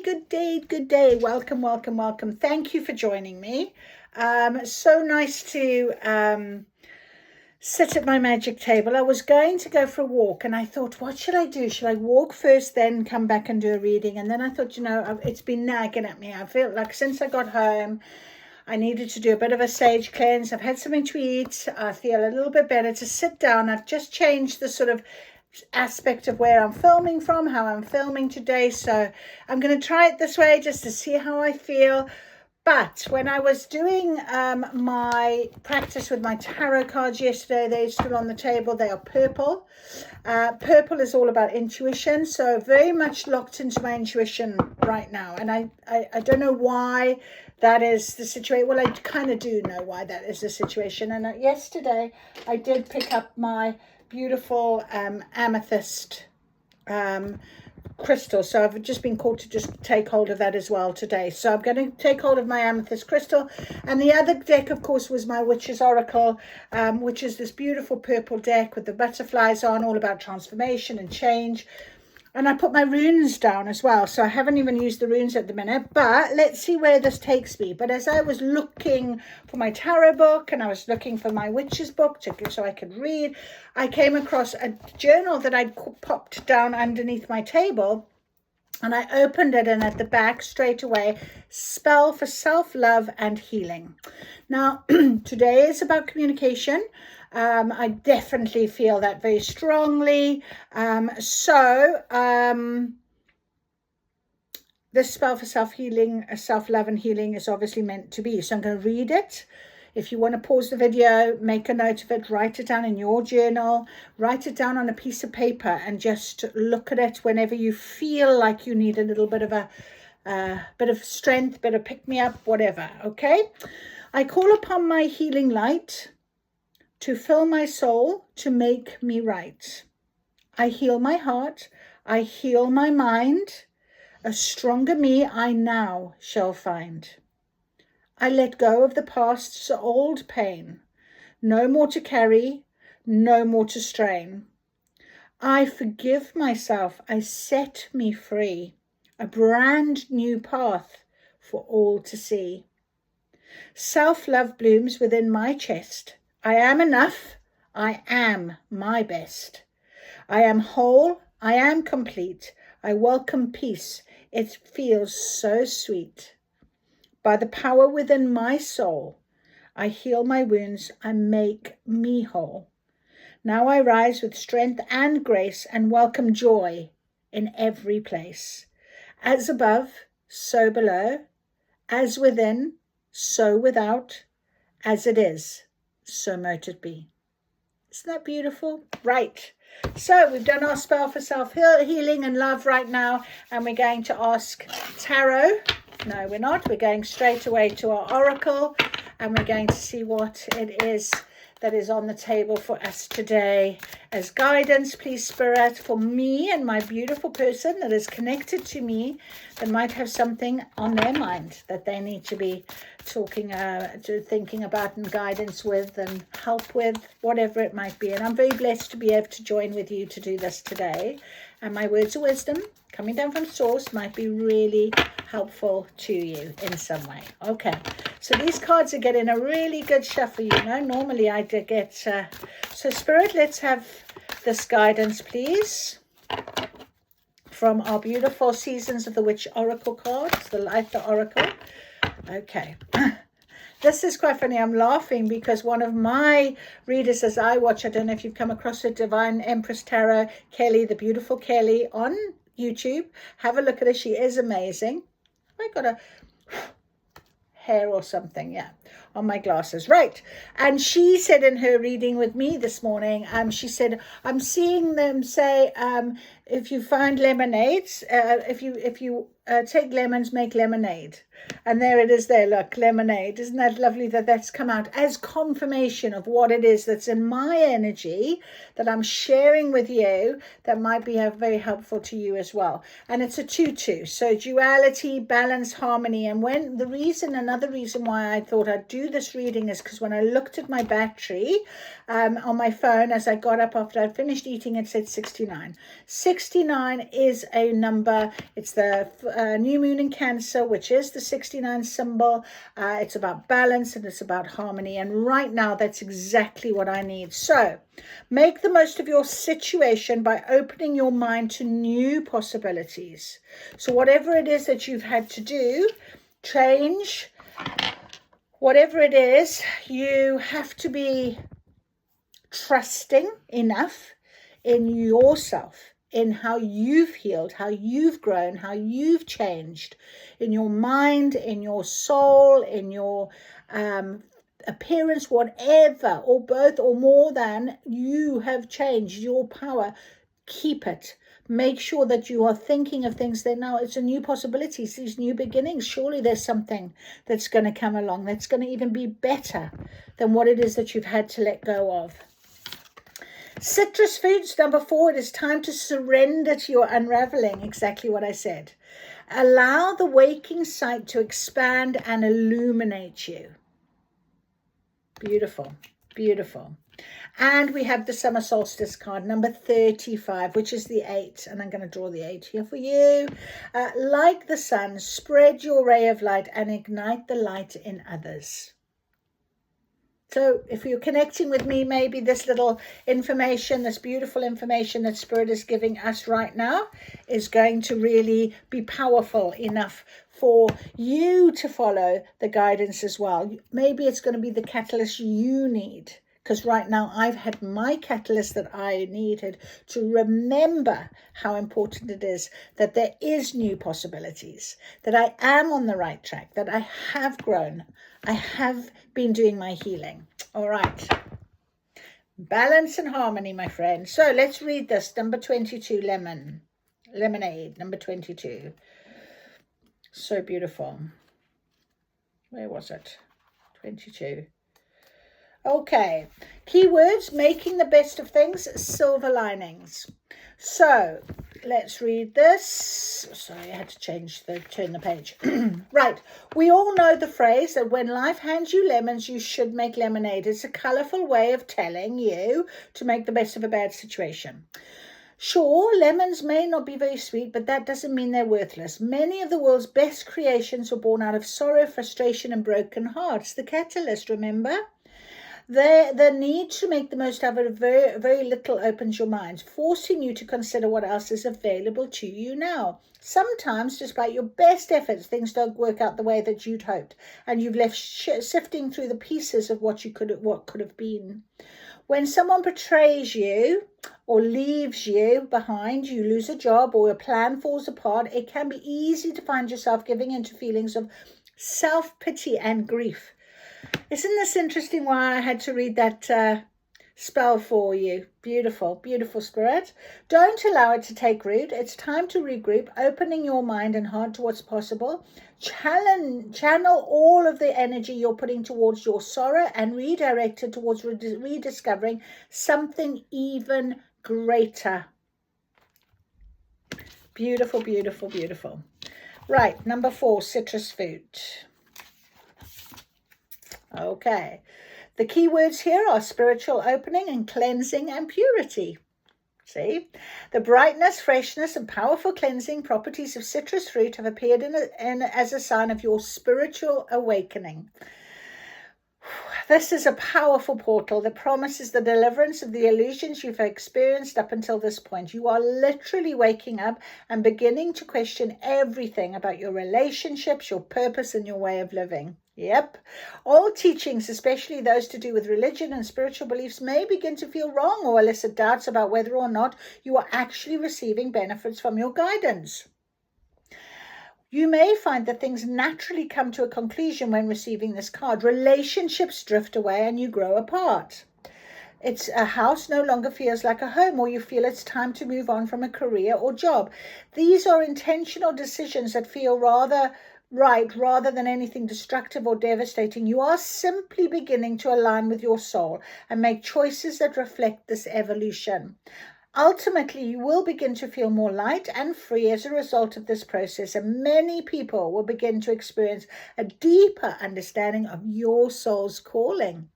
good day, good day. Welcome, welcome, welcome. Thank you for joining me. So nice to sit at my magic table. I was going to go for a walk and I thought, what should I do? Should I walk first, then come back and do a reading? And then I thought, it's been nagging at me. I feel like since I got home, I needed to do a bit of a sage cleanse. I've had something to eat. I feel a little bit better to sit down. I've just changed the sort of aspect of where I'm filming from, how I'm filming today. So I'm going to try it this way just to see how I feel. But when I was doing my practice with my tarot cards yesterday, they stood on the table. They are purple. Purple is all about intuition. So very much locked into my intuition right now. And I don't know why that is the situation. Well, I kind of do know why that is the situation. And yesterday I did pick up my beautiful amethyst crystal, so I've just been called to just take hold of that as well today. So I'm going to take hold of my amethyst crystal, and the other deck of course was my Witch's Oracle, which is this beautiful purple deck with the butterflies on, all about transformation and change. And I put my runes down as well, so I haven't even used the runes at the minute, but let's see where this takes me. But as I was looking for my tarot book and I was looking for my witch's book so I could read, I came across a journal that I'd popped down underneath my table, and I opened it, and at the back straight away, spell for self-love and healing. Now, today is about communication. I definitely feel that very strongly. This spell for self-healing, self-love and healing is obviously meant to be. So I'm going to read it. If you want to pause the video, make a note of it, write it down in your journal, write it down on a piece of paper, and just look at it whenever you feel like you need a little bit of bit of strength, bit of pick-me-up, whatever, okay? I call upon my healing light to fill my soul, to make me right. I heal my heart, I heal my mind, a stronger me I now shall find. I let go of the past's old pain, no more to carry, no more to strain. I forgive myself, I set me free, a brand new path for all to see. Self-love blooms within my chest. I am enough, I am my best. I am whole, I am complete. I welcome peace, it feels so sweet. By the power within my soul, I heal my wounds, I make me whole. Now I rise with strength and grace and welcome joy in every place. As above, so below, as within, so without, as it is, so mote it be. Isn't that beautiful? Right. So we've done our spell for self-healing and love right now, and we're going to ask Tarot. No, we're not. We're going straight away to our Oracle, and we're going to see what it is that is on the table for us today as guidance, please, Spirit, for me and my beautiful person that is connected to me, that might have something on their mind that they need to be thinking about and guidance with and help with, whatever it might be. And I'm very blessed to be able to join with you to do this today. And my words of wisdom coming down from source might be really helpful to you in some way. Okay, so these cards are getting a really good shuffle, normally I get so Spirit, let's have this guidance, please, from our beautiful Seasons of the Witch Oracle cards, the Lighter Oracle. Okay. This is quite funny. I'm laughing because one of my readers as I watch, I don't know if you've come across her, Divine Empress Tarot, Kelly, the beautiful Kelly on YouTube. Have a look at her. She is amazing. I got a hair or something, yeah, on my glasses, right? And she said in her reading with me this morning, she said, I'm seeing them say, if you find lemonades, if you take lemons, make lemonade. And there it is there, look, lemonade. Isn't that lovely that that's come out as confirmation of what it is that's in my energy that I'm sharing with you that might be very helpful to you as well. And it's a 2-2. So duality, balance, harmony. And another reason why I thought I'd do you this reading is because when I looked at my battery on my phone as I got up after I'd finished eating, it said 69. 69 is a number. It's the new moon in Cancer, which is the 69 symbol. It's about balance and it's about harmony. And right now, that's exactly what I need. So make the most of your situation by opening your mind to new possibilities. So whatever it is that you've had to do, change, whatever it is, you have to be trusting enough in yourself, in how you've healed, how you've grown, how you've changed, in your mind, in your soul, in your appearance, whatever, or both or more than, you have changed your power. Keep it. Make sure that you are thinking of things that now it's a new possibility, it's these new beginnings. Surely there's something that's going to come along that's going to even be better than what it is that you've had to let go of. Citrus foods, number 4, it is time to surrender to your unraveling. Exactly what I said. Allow the waking sight to expand and illuminate you. Beautiful, beautiful. And we have the summer solstice card, number 35, which is the 8. And I'm going to draw the 8 here for you. Like the sun, spread your ray of light and ignite the light in others. So if you're connecting with me, maybe this little information, this beautiful information that Spirit is giving us right now is going to really be powerful enough for you to follow the guidance as well. Maybe it's going to be the catalyst you need. Because right now I've had my catalyst that I needed to remember how important it is that there is new possibilities, that I am on the right track, that I have grown, I have been doing my healing. All right. Balance and harmony, my friend. So let's read this. Number 22, lemonade, number 22. So beautiful. Where was it? 22. Okay, keywords, making the best of things, silver linings. So let's read this. Sorry, I had to turn the page. Right, we all know the phrase that when life hands you lemons, you should make lemonade. It's a colourful way of telling you to make the best of a bad situation. Sure, lemons may not be very sweet, but that doesn't mean they're worthless. Many of the world's best creations were born out of sorrow, frustration, and broken hearts. The catalyst, remember? The need to make the most of it very, very little opens your mind, forcing you to consider what else is available to you now. Sometimes, despite your best efforts, things don't work out the way that you'd hoped, and you've left sifting through the pieces of what could have been. When someone betrays you or leaves you behind, you lose a job or a plan falls apart, it can be easy to find yourself giving into feelings of self-pity and grief. Isn't this interesting why I had to read that spell for you? Beautiful, beautiful, Spirit. Don't allow it to take root. It's time to regroup, opening your mind and heart to what's possible. Channel all of the energy you're putting towards your sorrow and redirect it towards rediscovering something even greater. Beautiful, beautiful, beautiful. Right, number 4, citrus fruit. Okay, the key words here are spiritual opening and cleansing and purity. See, the brightness, freshness, and powerful cleansing properties of citrus fruit have appeared as a sign of your spiritual awakening. This is a powerful portal that promises the deliverance of the illusions you've experienced up until this point. You are literally waking up and beginning to question everything about your relationships, your purpose, and your way of living. Yep. All teachings, especially those to do with religion and spiritual beliefs, may begin to feel wrong or elicit doubts about whether or not you are actually receiving benefits from your guidance. You may find that things naturally come to a conclusion when receiving this card. Relationships drift away and you grow apart. It's a house no longer feels like a home, or you feel it's time to move on from a career or job. These are intentional decisions that feel rather than anything destructive or devastating. You are simply beginning to align with your soul and make choices that reflect this evolution. Ultimately, you will begin to feel more light and free as a result of this process, and many people will begin to experience a deeper understanding of your soul's calling.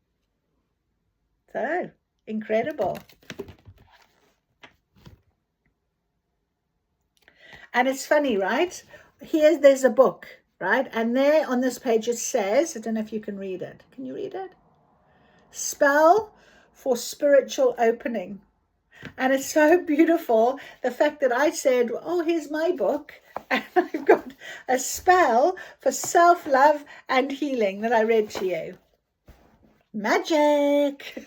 So, incredible. And it's funny, right? There's a book, right? And there on this page it says, I don't know if you can read it. Can you read it? Spell for spiritual opening. And it's so beautiful, the fact that I said, oh, here's my book, and I've got a spell for self-love and healing that I read to you. Magic.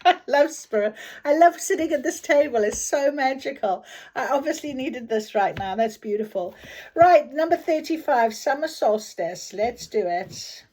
I love spirit. I love sitting at this table. It's so magical. I obviously needed this right now. That's beautiful. Right, number 35, summer solstice. Let's do it.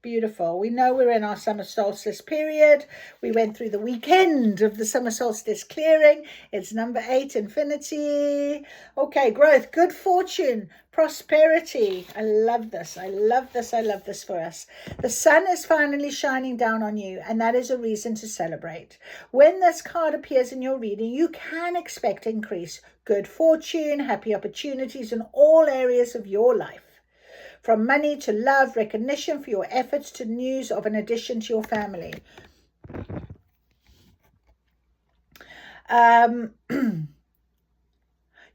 Beautiful. We know we're in our summer solstice period. We went through the weekend of the summer solstice clearing. It's number 8, infinity. Okay, growth, good fortune, prosperity. I love this. I love this. I love this for us. The sun is finally shining down on you, and that is a reason to celebrate. When this card appears in your reading, you can expect increase, good fortune, happy opportunities in all areas of your life. From money to love, recognition for your efforts, to news of an addition to your family.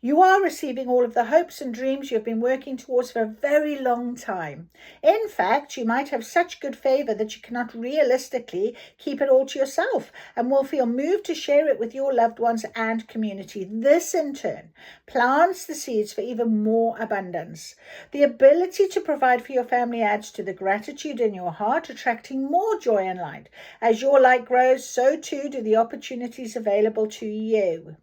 You are receiving all of the hopes and dreams you've been working towards for a very long time. In fact, you might have such good favor that you cannot realistically keep it all to yourself, and will feel moved to share it with your loved ones and community. This, in turn, plants the seeds for even more abundance. The ability to provide for your family adds to the gratitude in your heart, attracting more joy and light. As your light grows, so too do the opportunities available to you.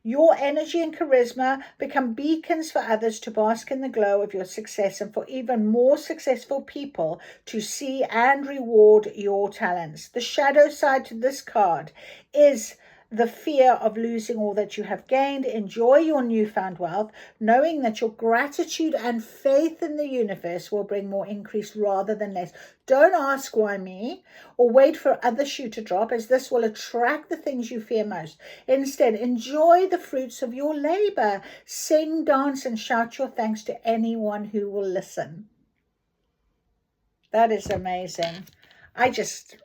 Your energy and charisma become beacons for others to bask in the glow of your success, and for even more successful people to see and reward your talents. The shadow side to this card is the fear of losing all that you have gained. Enjoy your newfound wealth, knowing that your gratitude and faith in the universe will bring more increase rather than less. Don't ask why me, or wait for other shoe to drop, as this will attract the things you fear most. Instead, enjoy the fruits of your labor. Sing, dance, and shout your thanks to anyone who will listen. That is amazing.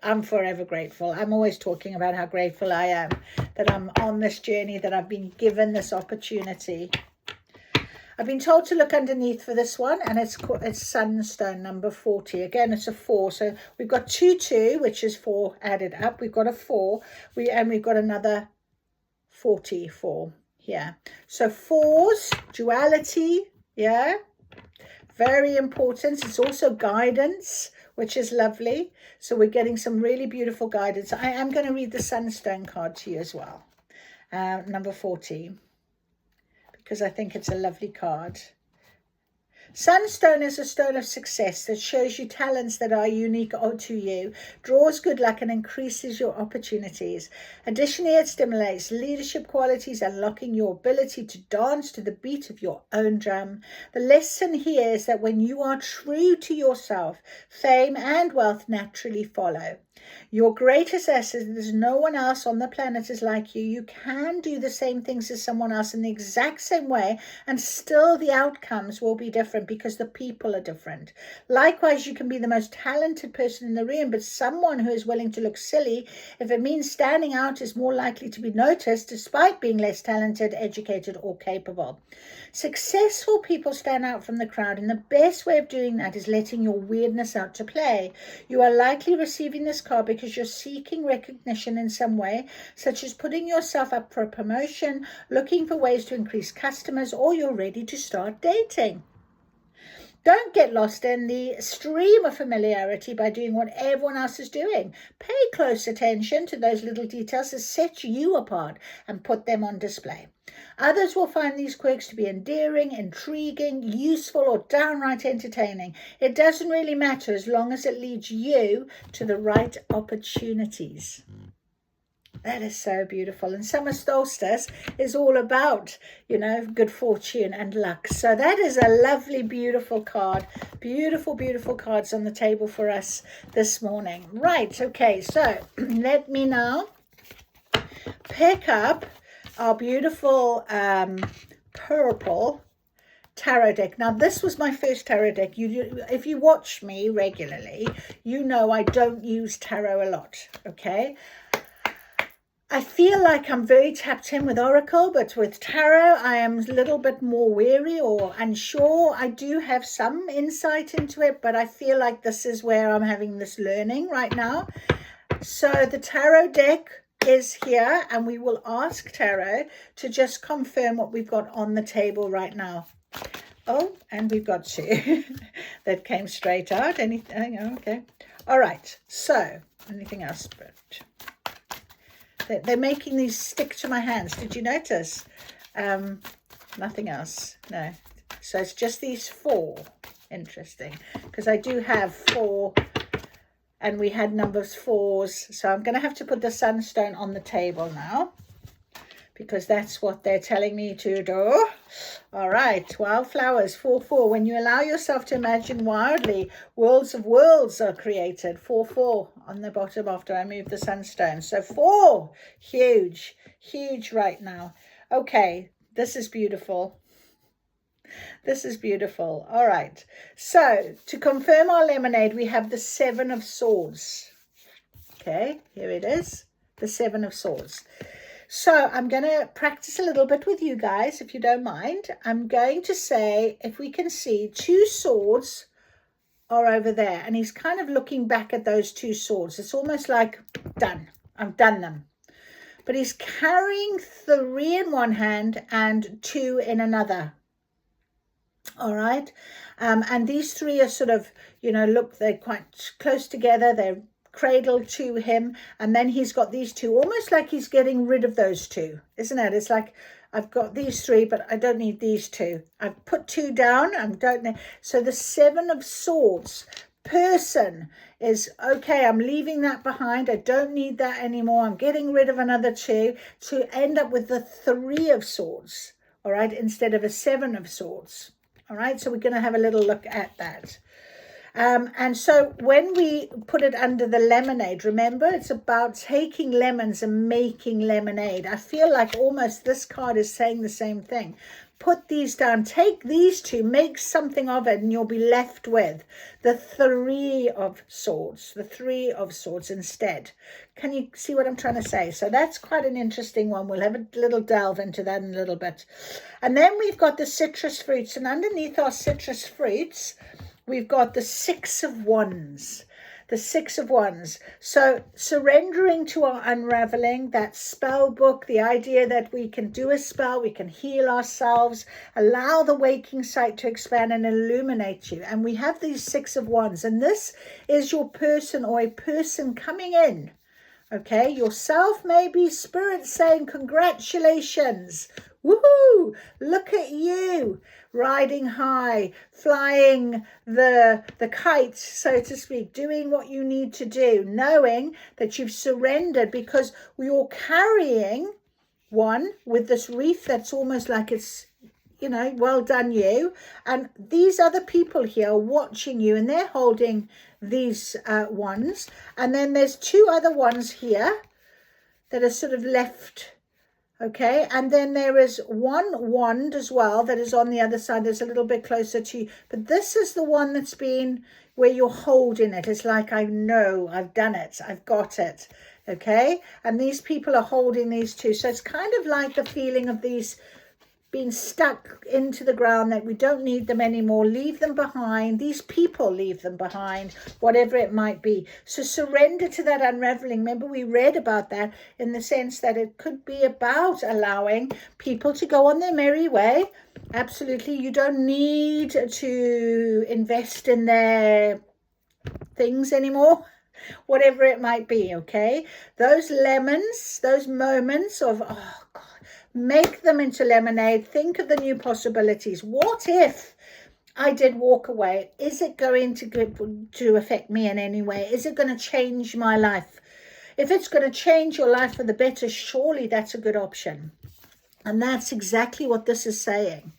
I'm forever grateful. I'm always talking about how grateful I am that I'm on this journey, that I've been given this opportunity. I've been told to look underneath for this one, and it's Sunstone number 40. Again, it's a 4. So we've got 2, which is 4 added up. We've got a 4, and we've got another 44 here. So 4s, duality, yeah, very important. It's also guidance, which is lovely. So we're getting some really beautiful guidance. I am going to read the Sunstone card to you as well, number 40, because I think it's a lovely card. Sunstone is a stone of success that shows you talents that are unique to you, draws good luck, and increases your opportunities. Additionally, it stimulates leadership qualities, unlocking your ability to dance to the beat of your own drum. The lesson here is that when you are true to yourself, fame and wealth naturally follow. Your greatest asset is there's no one else on the planet is like you. You can do the same things as someone else in the exact same way, and still the outcomes will be different because the people are different. Likewise, you can be the most talented person in the room, but someone who is willing to look silly if it means standing out is more likely to be noticed despite being less talented, educated, or capable. Successful people stand out from the crowd, and the best way of doing that is letting your weirdness out to play. You are likely receiving this card because you're seeking recognition in some way, such as putting yourself up for a promotion, looking for ways to increase customers, or you're ready to start dating. Don't get lost in the stream of familiarity by doing what everyone else is doing. Pay close attention to those little details that set you apart and put them on display. Others will find these quirks to be endearing, intriguing, useful, or downright entertaining. It doesn't really matter as long as it leads you to the right opportunities. That is so beautiful. And summer solstice is all about, good fortune and luck. So that is a lovely, beautiful card. Beautiful, beautiful cards on the table for us this morning. Right, okay, so let me now pick up our beautiful purple tarot deck. Now, this was my first tarot deck. If you watch me regularly, you know I don't use tarot a lot, okay? I feel like I'm very tapped in with Oracle, but with Tarot, I am a little bit more wary or unsure. I do have some insight into it, but I feel like this is where I'm having this learning right now. So the Tarot deck is here, and we will ask Tarot to just confirm what we've got on the table right now. Oh, and we've got two that came straight out. Anything? Okay. All right. So anything else? They're making these stick to my hands. Did you notice? Nothing else. No. So it's just these four. Interesting. Because I do have four, and we had numbers 4s. So I'm going to have to put the sunstone on the table now, because that's what they're telling me to do. All right, wildflowers, 4-4. When you allow yourself to imagine wildly, worlds of worlds are created. 4-4 on the bottom after I move the sunstone. So 4, huge, huge right now. Okay, this is beautiful. This is beautiful. All right, so to confirm our lemonade, we have the 7 of Swords. Okay, here it is, the 7 of Swords. So I'm going to practice a little bit with you guys, if you don't mind. I'm going to say, if we can see, 2 swords are over there. And he's kind of looking back at those 2 swords. It's almost like, done. I've done them. But he's carrying 3 in one hand and 2 in another. All right. And these 3 are sort of, you know, look, they're quite close together. They're cradle to him, and then he's got these 2, almost like he's getting rid of those 2, isn't it? It's like, I've got these 3, but I don't need these 2. I've put 2 down. I don't know. So the 7 of Swords person is, okay, I'm leaving that behind. I don't need that anymore. I'm getting rid of another 2 to end up with the 3 of Swords, all right, instead of a 7 of Swords. All right, so we're going to have a little look at that. And so when we put it under the lemonade, remember, it's about taking lemons and making lemonade. I feel like almost this card is saying the same thing. Put these down, take these 2, make something of it, and you'll be left with the 3 of Swords, the 3 of Swords instead. Can you see what I'm trying to say? So that's quite an interesting one. We'll have a little delve into that in a little bit. And then we've got the citrus fruits, and underneath our citrus fruits, we've got the 6 of Wands, the 6 of Wands. So surrendering to our unraveling, that spell book, the idea that we can do a spell, we can heal ourselves, allow the waking sight to expand and illuminate you. And we have these 6 of Wands, and this is your person or a person coming in. Okay, yourself, maybe spirit saying, congratulations. Woohoo! Look at you riding high, flying the kite, so to speak, doing what you need to do, knowing that you've surrendered, because you're carrying one with this wreath that's almost like it's, you know, well done you. And these other people here are watching you, and they're holding these ones. And then there's 2 other ones here that are sort of left. Okay, and then there is 1 wand as well that is on the other side. There's a little bit closer to you. But this is the one that's been where you're holding it. It's like, I know, I've done it. I've got it. Okay, and these people are holding these 2. So it's kind of like the feeling of these being stuck into the ground, that we don't need them anymore. Leave them behind. These people, leave them behind, whatever it might be. So surrender to that unraveling. Remember, we read about that in the sense that it could be about allowing people to go on their merry way. Absolutely. You don't need to invest in their things anymore, whatever it might be. Okay, those lemons, those moments of, oh God, make them into lemonade. Think of the new possibilities. What if I did walk away? Is it going to affect me in any way? Is it going to change my life? If it's going to change your life for the better, surely that's a good option. And that's exactly what this is saying,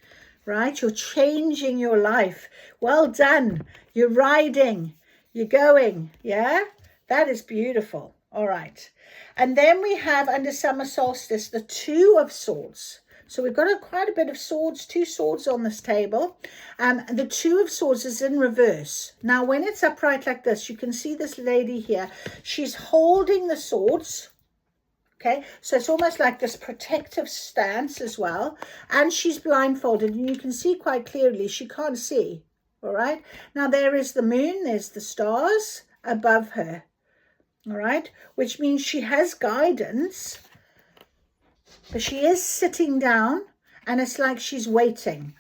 right? You're changing your life. Well done. You're riding. You're going. Yeah, that is beautiful. All right. And then we have under summer solstice, the Two of Swords. So we've got quite a bit of swords, 2 swords on this table. The Two of Swords is in reverse. Now, when it's upright like this, you can see this lady here. She's holding the swords. Okay, so it's almost like this protective stance as well. And she's blindfolded, and you can see quite clearly she can't see. All right. Now, there is the moon. There's the stars above her. All right, which means she has guidance. But she is sitting down, and it's like she's waiting.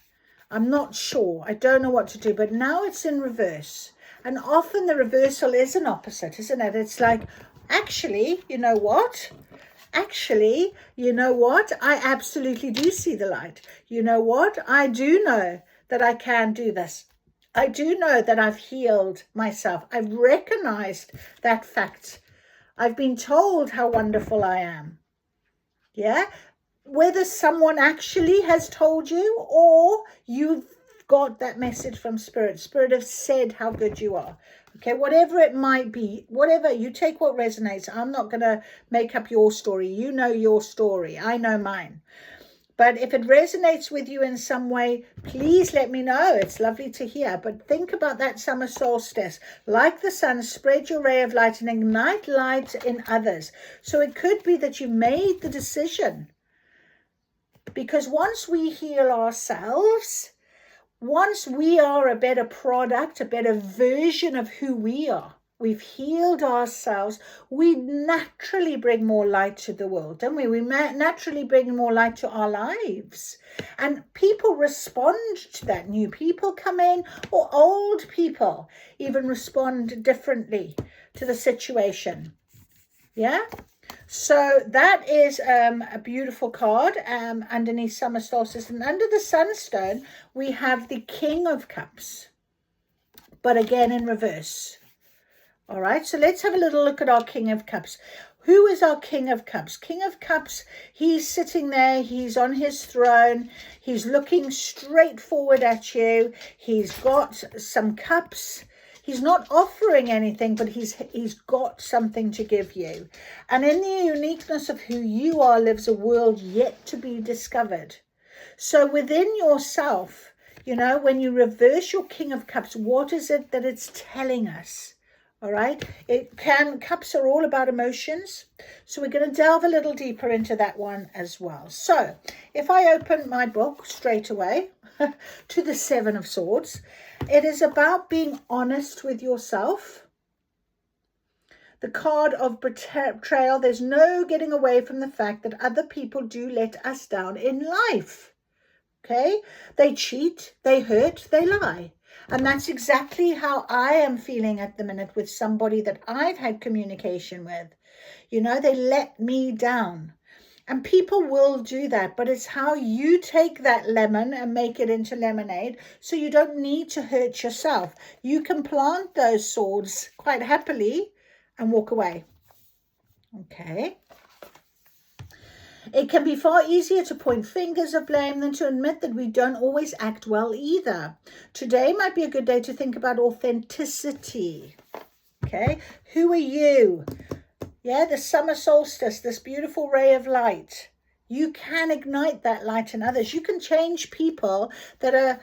I'm not sure. I don't know what to do. But now it's in reverse. And often the reversal is an opposite, isn't it? It's like, actually, you know what? Actually, you know what? I absolutely do see the light. You know what? I do know that I can do this. I do know that I've healed myself. I've recognized that fact. I've been told how wonderful I am. Yeah, whether someone actually has told you or you've got that message from Spirit. Spirit have said how good you are. Okay, whatever it might be, whatever, you take what resonates. I'm not going to make up your story. You know your story. I know mine. But if it resonates with you in some way, please let me know. It's lovely to hear. But think about that summer solstice. Like the sun, spread your ray of light and ignite light in others. So it could be that you made the decision. Because once we heal ourselves, once we are a better product, a better version of who we are, we've healed ourselves, we naturally bring more light to the world, don't we? We naturally bring more light to our lives. And people respond to that. New people come in, or old people even respond differently to the situation. Yeah? So that is a beautiful card underneath summer solstice. And under the sunstone, we have the King of Cups, but again in reverse. All right, so let's have a little look at our King of Cups. Who is our King of Cups? King of Cups, he's sitting there. He's on his throne. He's looking straight forward at you. He's got some cups. He's not offering anything, but he's got something to give you. And in the uniqueness of who you are lives a world yet to be discovered. So within yourself, you know, when you reverse your King of Cups, what is it that it's telling us? All right, cups are all about emotions. So we're going to delve a little deeper into that one as well. So if I open my book straight away to the Seven of Swords, it is about being honest with yourself. The card of betrayal, there's no getting away from the fact that other people do let us down in life. Okay, they cheat, they hurt, they lie. And that's exactly how I am feeling at the minute with somebody that I've had communication with. You know, they let me down. And people will do that, but it's how you take that lemon and make it into lemonade, so you don't need to hurt yourself. You can plant those swords quite happily and walk away. Okay. It can be far easier to point fingers of blame than to admit that we don't always act well either. Today might be a good day to think about authenticity. Okay, who are you? Yeah, the summer solstice, this beautiful ray of light. You can ignite that light in others. You can change people that are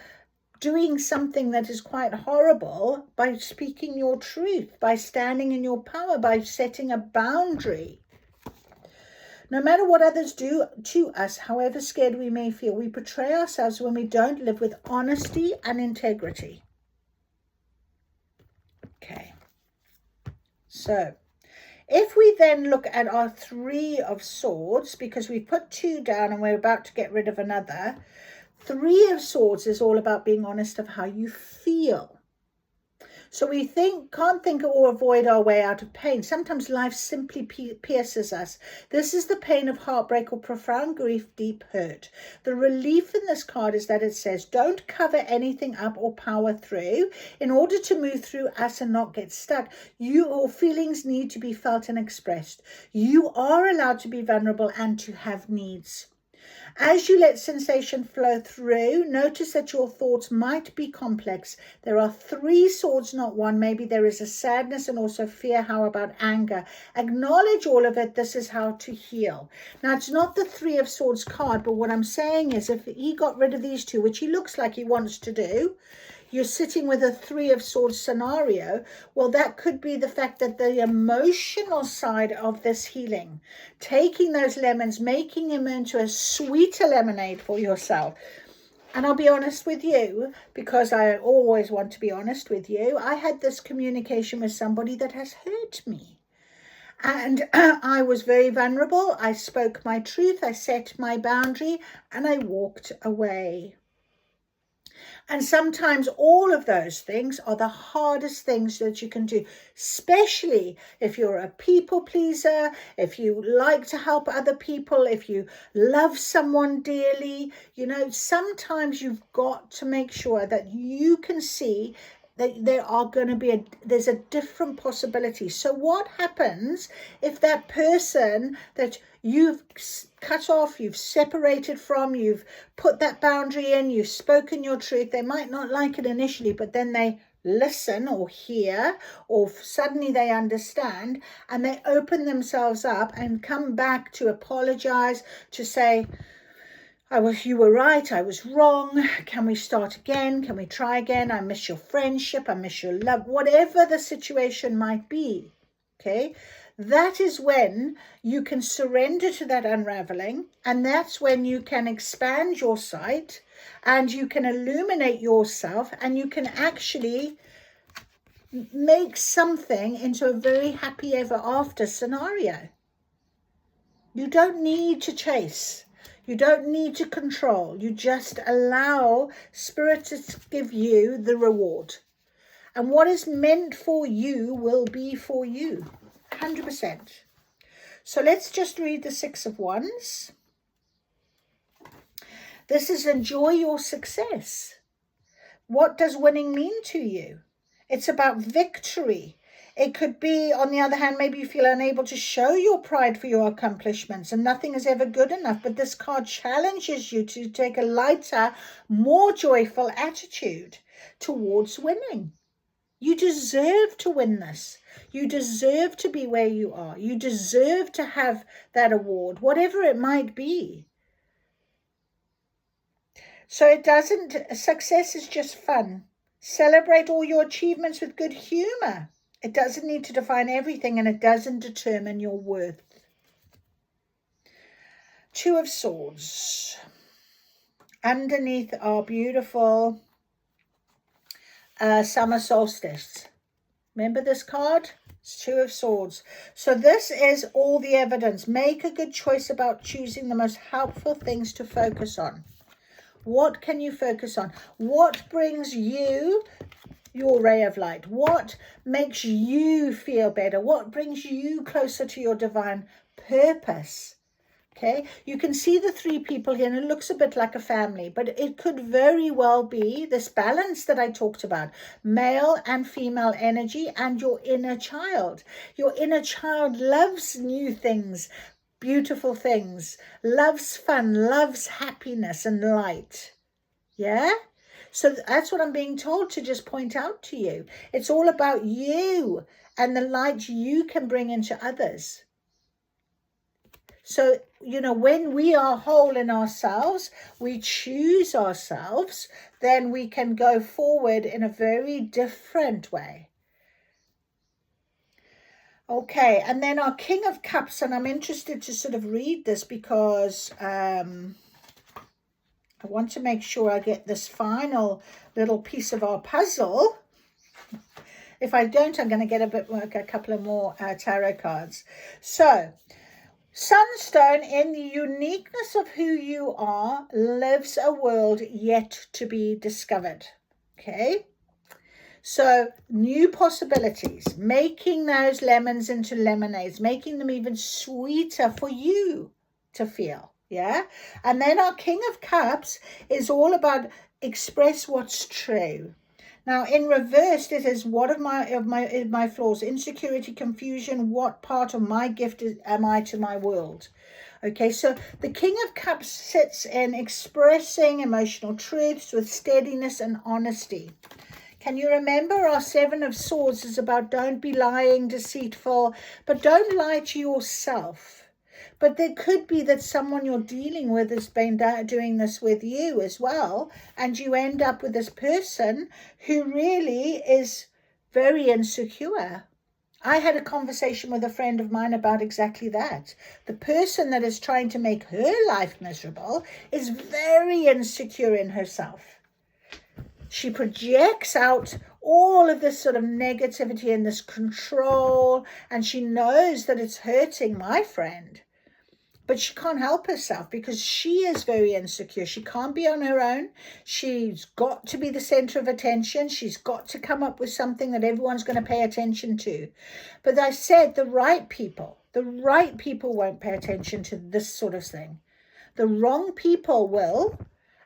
doing something that is quite horrible by speaking your truth, by standing in your power, by setting a boundary. No matter what others do to us, however scared we may feel, we betray ourselves when we don't live with honesty and integrity. Okay. So, if we then look at our Three of Swords, because we put 2 down and we're about to get rid of another, 3 of Swords is all about being honest of how you feel. So we can't think or avoid our way out of pain. Sometimes life simply pierces us. This is the pain of heartbreak or profound grief, deep hurt. The relief in this card is that it says, don't cover anything up or power through. In order to move through us and not get stuck, your feelings need to be felt and expressed. You are allowed to be vulnerable and to have needs. As you let sensation flow through, notice that your thoughts might be complex. There are 3 swords, not 1. Maybe there is a sadness and also fear. How about anger? Acknowledge all of it. This is how to heal. Now, it's not the 3 of Swords card, but what I'm saying is if he got rid of these 2, which he looks like he wants to do, you're sitting with a 3 of Swords scenario. Well, that could be the fact that the emotional side of this healing, taking those lemons, making them into a sweeter lemonade for yourself. And I'll be honest with you, because I always want to be honest with you. I had this communication with somebody that has hurt me. And I was very vulnerable. I spoke my truth. I set my boundary and I walked away. And sometimes all of those things are the hardest things that you can do, especially if you're a people pleaser, if you like to help other people, if you love someone dearly. You know, sometimes you've got to make sure that you can see that there are going to be there's a different possibility. So what happens if that person that you've cut off, you've separated from, you've put that boundary in, you've spoken your truth, they might not like it initially, but then they listen or hear, or suddenly they understand and they open themselves up and come back to apologize, to say, you were right, I was wrong, can we start again, can we try again, I miss your friendship, I miss your love, whatever the situation might be, okay? That is when you can surrender to that unraveling, and that's when you can expand your sight and you can illuminate yourself and you can actually make something into a very happy ever after scenario. You don't need to chase. You don't need to control. You just allow Spirit to give you the reward. And what is meant for you will be for you. 100%. So let's just read the 6 of Wands. This is enjoy your success. What does winning mean to you? It's about victory. It could be, on the other hand, maybe you feel unable to show your pride for your accomplishments and nothing is ever good enough. But this card challenges you to take a lighter, more joyful attitude towards winning. You deserve to win this. You deserve to be where you are. You deserve to have that award, whatever it might be. So success is just fun. Celebrate all your achievements with good humor. It doesn't need to define everything and it doesn't determine your worth. 2 of Swords. Underneath our beautiful summer solstice. Remember this card? It's 2 of Swords. So this is all the evidence. Make a good choice about choosing the most helpful things to focus on. What can you focus on? What brings you your ray of light? What makes you feel better? What brings you closer to your divine purpose? Okay, you can see the 3 people here and it looks a bit like a family, but it could very well be this balance that I talked about, male and female energy and your inner child. Your inner child loves new things, beautiful things, loves fun, loves happiness and light. Yeah? So that's what I'm being told to just point out to you. It's all about you and the light you can bring into others. So, you know, when we are whole in ourselves, we choose ourselves, then we can go forward in a very different way. Okay, and then our King of Cups, and I'm interested to sort of read this because I want to make sure I get this final little piece of our puzzle. If I don't, I'm going to get a couple of more tarot cards. So, Sunstone, in the uniqueness of who you are, lives a world yet to be discovered. Okay? So, new possibilities, making those lemons into lemonades, making them even sweeter for you to feel. Yeah? And then our King of Cups is all about express what's true. Now, in reverse, it is what of my flaws, insecurity, confusion, what part of my gift am I to my world? Okay, so the King of Cups sits in expressing emotional truths with steadiness and honesty. Can you remember our Seven of Swords is about don't be lying, deceitful, but don't lie to yourself. But there could be that someone you're dealing with has been doing this with you as well, and you end up with this person who really is very insecure. I had a conversation with a friend of mine about exactly that. The person that is trying to make her life miserable is very insecure in herself. She projects out all of this sort of negativity and this control, and she knows that it's hurting my friend. But she can't help herself because she is very insecure. She can't be on her own. She's got to be the center of attention. She's got to come up with something that everyone's going to pay attention to. But I said the right people won't pay attention to this sort of thing. The wrong people will.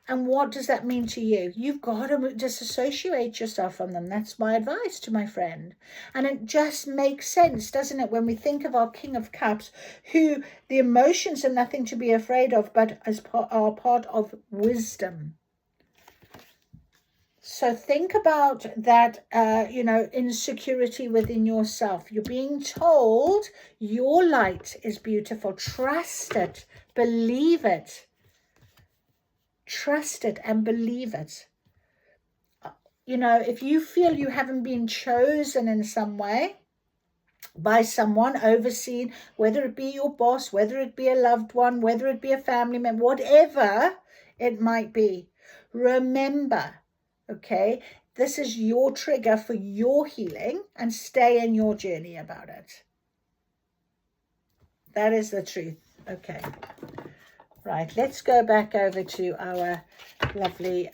And what does that mean to you? You've got to disassociate yourself from them. That's my advice to my friend. And it just makes sense, doesn't it, when we think of our King of Cups, who the emotions are nothing to be afraid of, but are part of wisdom. So think about that, insecurity within yourself. You're being told your light is beautiful. Trust it. Believe it. Trust it and believe it. If you feel you haven't been chosen in some way by someone, overseen, whether it be your boss, whether it be a loved one, whether it be a family member, whatever it might be, remember, okay, this is your trigger for your healing, and stay in your journey about it. That is the truth. Okay. Right, let's go back over to our lovely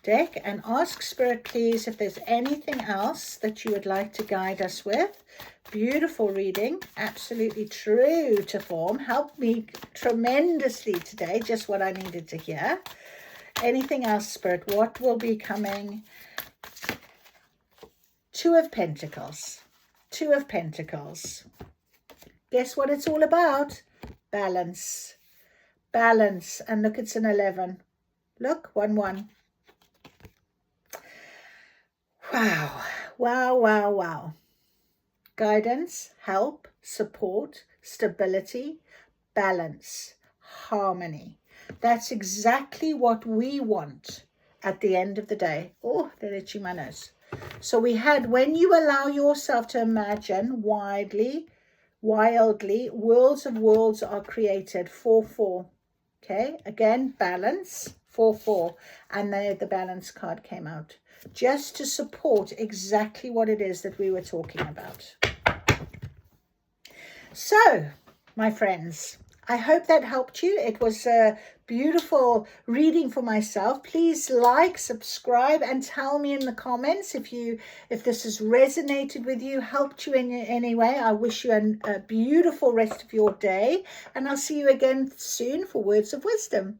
deck and ask Spirit, please, if there's anything else that you would like to guide us with. Beautiful reading, absolutely true to form. Helped me tremendously today, just what I needed to hear. Anything else, Spirit? What will be coming? Two of Pentacles. Two of Pentacles. Guess what it's all about? Balance. Balance. And look, it's an 11. Look, 1-1. Wow. Wow, wow, wow. Guidance, help, support, stability, balance, harmony. That's exactly what we want at the end of the day. Oh, they're itching my nose. So we had, when you allow yourself to imagine wildly, worlds of worlds are created. 4-4. Okay, again, balance, 4-4. And then the balance card came out, just to support exactly what it is that we were talking about. So, my friends, I hope that helped you. It was a beautiful reading for myself. Please like, subscribe, and tell me in the comments if this has resonated with you, helped you in any way. I wish you a beautiful rest of your day, and I'll see you again soon for Words of Wisdom.